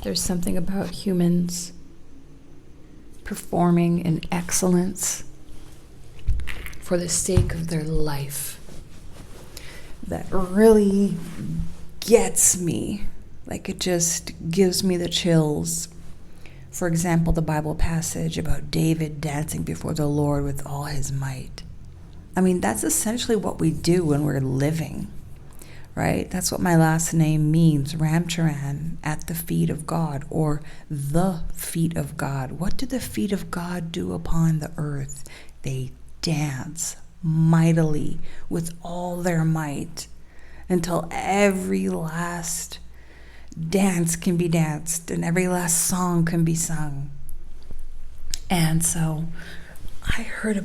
There's something about humans performing in excellence for the sake of their life that really gets me. Like, it just gives me the chills. For example, the Bible passage about David dancing before the Lord with all his might. I mean, that's essentially what we do when we're living, right? That's what my last name means, Ramcharan, at the feet of God, or the feet of God. What do the feet of God do upon the earth? They dance mightily with all their might until every last dance can be danced and every last song can be sung. And so I heard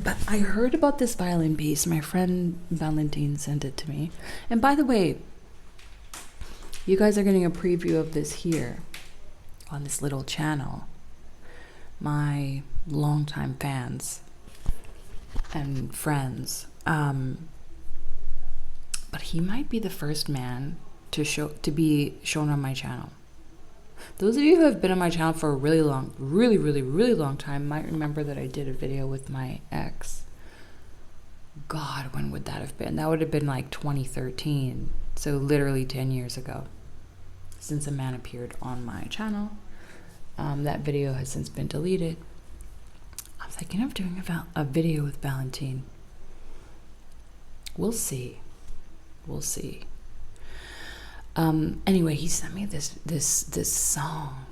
about this violin piece. My friend Valentine sent it to me. And by the way, you guys are getting a preview of this here on this little channel. My longtime fans and friends. But he might be the first man to be shown on my channel. Those of you who have been on my channel for a really long time might remember that I did a video with my ex. God, when would that have been? That would have been like 2013. So literally 10 years ago since a man appeared on my channel. That video has since been deleted. I'm thinking of doing a video with Valentine. We'll see. Anyway, he sent me this song.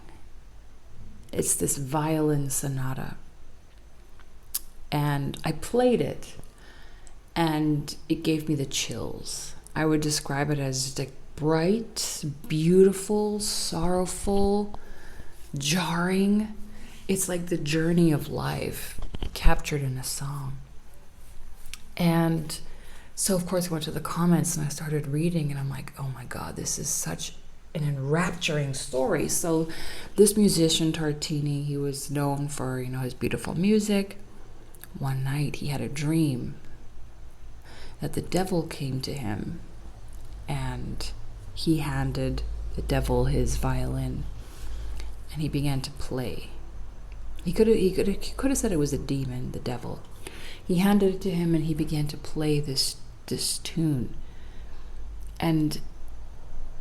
It's this violin sonata. And I played it, and it gave me the chills. I would describe it as like bright, beautiful, sorrowful, jarring. It's like the journey of life captured in a song. And so, of course, I went to the comments and I started reading, and I'm like, oh my God, this is such an enrapturing story. So this musician, Tartini, he was known for, his beautiful music. One night he had a dream that the devil came to him, and he handed the devil his violin, and he began to play. He could have said it was a demon, the devil. He handed it to him, and he began to play this tune. And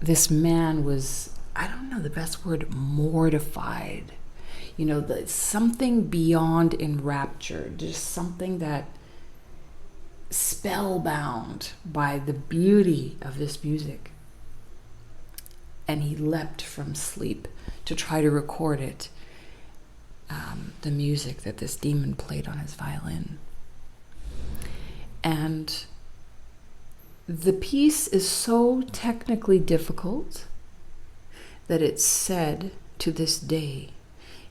this man was, I don't know the best word, mortified. Something beyond enraptured, just something that spellbound by the beauty of this music. And he leapt from sleep to try to record it, the music that this demon played on his violin. And the piece is so technically difficult that it's said to this day,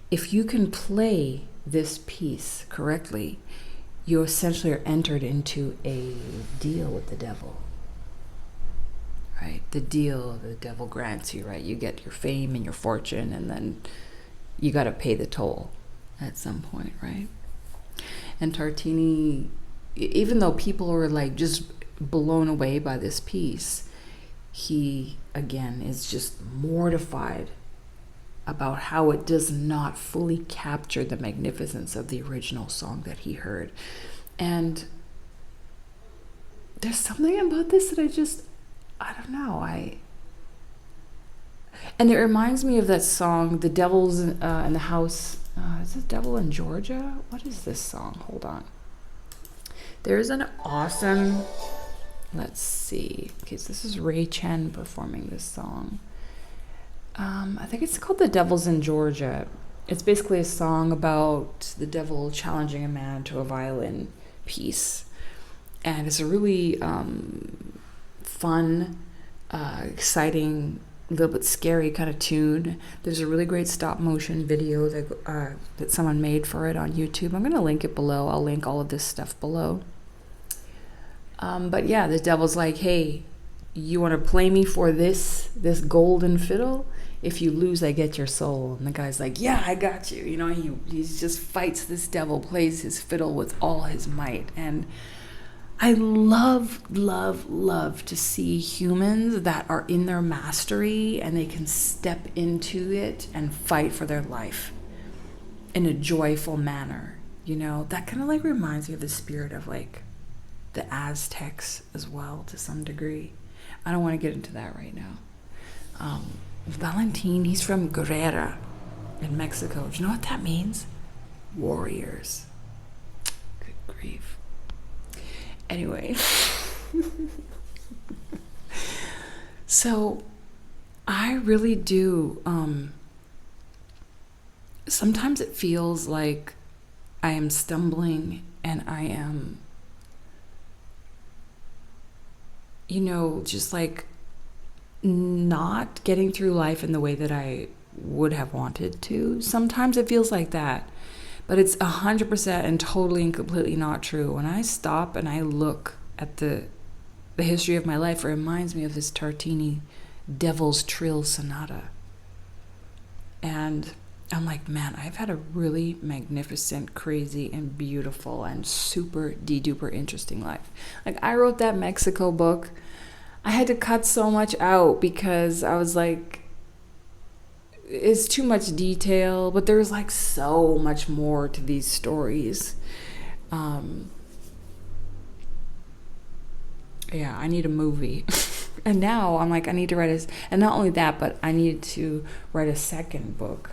if you can play this piece correctly, you essentially are entered into a deal with the devil, right? The deal the devil grants you, right? You get your fame and your fortune, and then you got to pay the toll at some point, right? And Tartini, even though people were like just blown away by this piece, he again is just mortified about how it does not fully capture the magnificence of the original song that he heard. And there's something about this that I don't know. And it reminds me of that song, The Devil's in the House. Is it Devil in Georgia? What is this song? Hold on. There's an awesome, let's see. Okay, so this is Ray Chen performing this song. I think it's called The Devil's in Georgia. It's basically a song about the devil challenging a man to a violin piece. And it's a really fun, exciting, a little bit scary kind of tune. There's a really great stop motion video that someone made for it on YouTube. I'm going to link it below. I'll link all of this stuff below. But yeah, the devil's like, hey, you want to play me for this golden fiddle? If you lose, I get your soul. And the guy's like, yeah, I got you. He just fights this devil, plays his fiddle with all his might. And I love to see humans that are in their mastery and they can step into it and fight for their life in a joyful manner. You know, that kind of like reminds me of the spirit of like the Aztecs as well to some degree. I don't want to get into that right now. Valentin, he's from Guerrera in Mexico. Do you know what that means? Warriors. Good grief. Anyway. So I really do, sometimes it feels like I am stumbling and I am, just like not getting through life in the way that I would have wanted to. Sometimes it feels like that, but it's 100% and totally and completely not true. When I stop and I look at the history of my life, it reminds me of this Tartini Devil's Trill Sonata. And I'm like, man, I've had a really magnificent, crazy, and beautiful, and super de-duper interesting life. Like, I wrote that Mexico book. I had to cut so much out because I was like, it's too much detail, but there's like so much more to these stories. Yeah, I need a movie. And now I'm like, I need to write and not only that, but I needed to write a second book.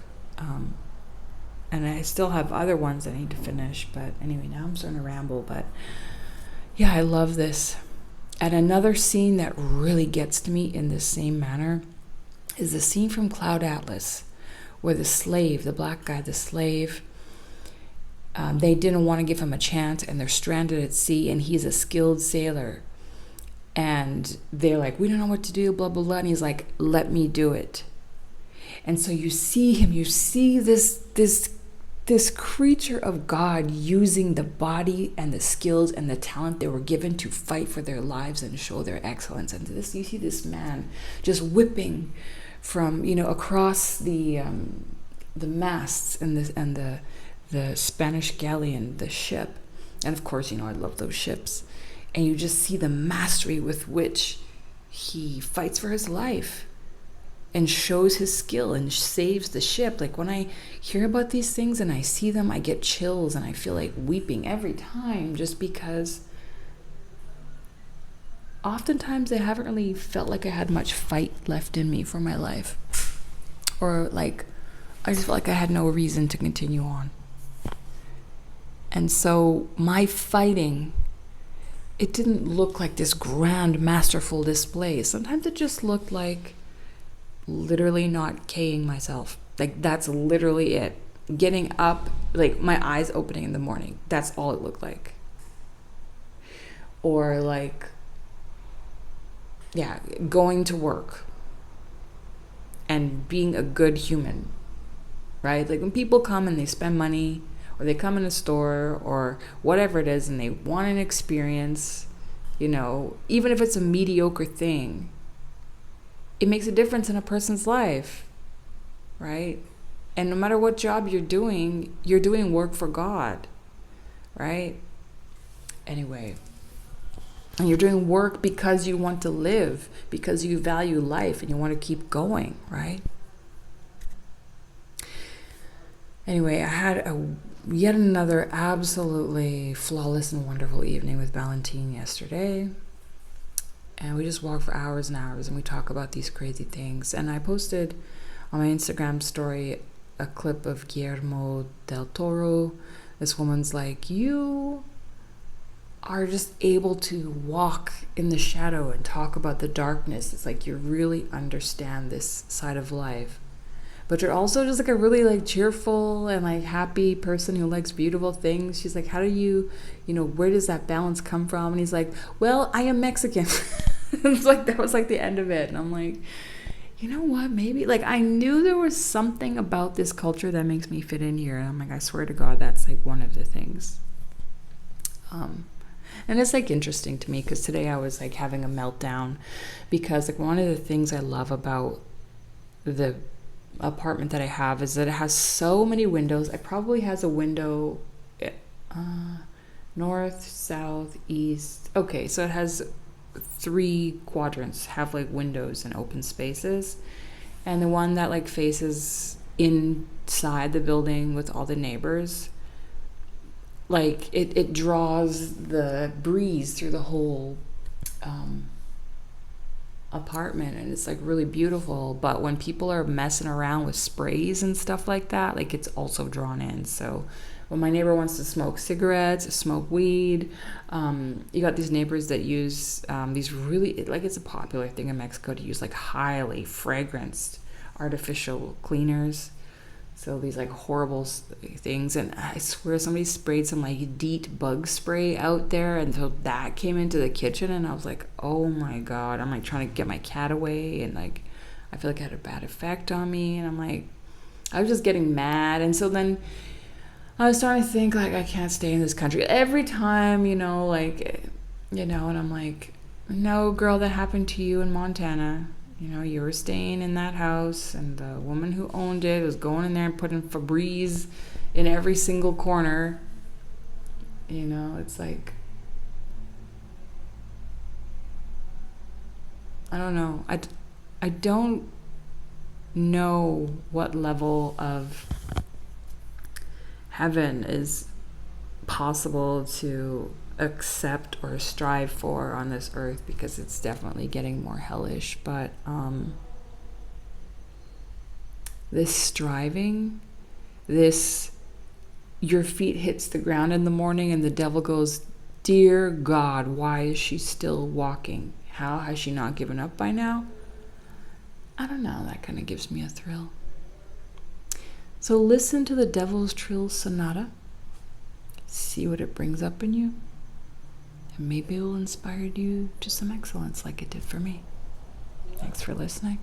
And I still have other ones I need to finish, but anyway, now I'm starting to ramble, but yeah, I love this. And another scene that really gets to me in the same manner is the scene from Cloud Atlas, where the slave, the black guy, the slave, they didn't want to give him a chance, and they're stranded at sea, and he's a skilled sailor. And they're like, we don't know what to do, blah, blah, blah. And he's like, let me do it. And so you see him, you see this creature of God using the body and the skills and the talent they were given to fight for their lives and show their excellence. And you see this man just whipping from, across the masts and the Spanish galleon, the ship. And of course, I love those ships. And you just see the mastery with which he fights for his life and shows his skill and saves the ship. Like, when I hear about these things and I see them, I get chills and I feel like weeping every time, just because oftentimes I haven't really felt like I had much fight left in me for my life. Or like, I just felt like I had no reason to continue on. And so my fighting, it didn't look like this grand, masterful display. Sometimes it just looked like literally not K-ing myself. Like, that's literally it. Getting up, like my eyes opening in the morning. That's all it looked like. Or like, yeah, going to work and being a good human, right? Like, when people come and they spend money, or they come in a store or whatever it is and they want an experience, even if it's a mediocre thing, it makes a difference in a person's life, right? And no matter what job you're doing work for God, right? Anyway, and you're doing work because you want to live, because you value life and you want to keep going, right? Anyway, I had yet another absolutely flawless and wonderful evening with Valentin yesterday. And we just walk for hours and hours and we talk about these crazy things. And I posted on my Instagram story a clip of Guillermo del Toro. This woman's like, you are just able to walk in the shadow and talk about the darkness. It's like you really understand this side of life. But you're also just like a really like cheerful and like happy person who likes beautiful things. She's like, how do you, where does that balance come from? And he's like, well, I am Mexican. It's like, that was like the end of it. And I'm like, you know what, maybe, like, I knew there was something about this culture that makes me fit in here. And I'm like, I swear to God, that's like one of the things. And it's like interesting to me because today I was like having a meltdown because like one of the things I love about the apartment that I have is that it has so many windows. It probably has a window North, south, east. Okay, so it has 3 quadrants, have like windows and open spaces. And the one that like faces inside the building with all the neighbors, like it draws the breeze through the whole apartment, and it's like really beautiful. But when people are messing around with sprays and stuff like that, like it's also drawn in. So when my neighbor wants to smoke cigarettes, smoke weed, you got these neighbors that use these really, like it's a popular thing in Mexico to use like highly fragranced artificial cleaners. So these like horrible things, and I swear somebody sprayed some like DEET bug spray out there, and so that came into the kitchen, and I was like, oh my god, I'm like trying to get my cat away, and like I feel like it had a bad effect on me, and I'm like, I was just getting mad. And so then I was starting to think like I can't stay in this country every time, like, and I'm like, no, girl, that happened to you in Montana. You were staying in that house, and the woman who owned it was going in there and putting Febreze in every single corner. It's like, I don't know. I don't know what level of heaven is possible to accept or strive for on this earth, because it's definitely getting more hellish. But this striving, this, your feet hits the ground in the morning and the devil goes, dear God, why is she still walking? How has she not given up by now? I don't know, that kind of gives me a thrill. So listen to the Devil's Trill Sonata, see what it brings up in you, and maybe it will inspire you to some excellence like it did for me. Thanks for listening.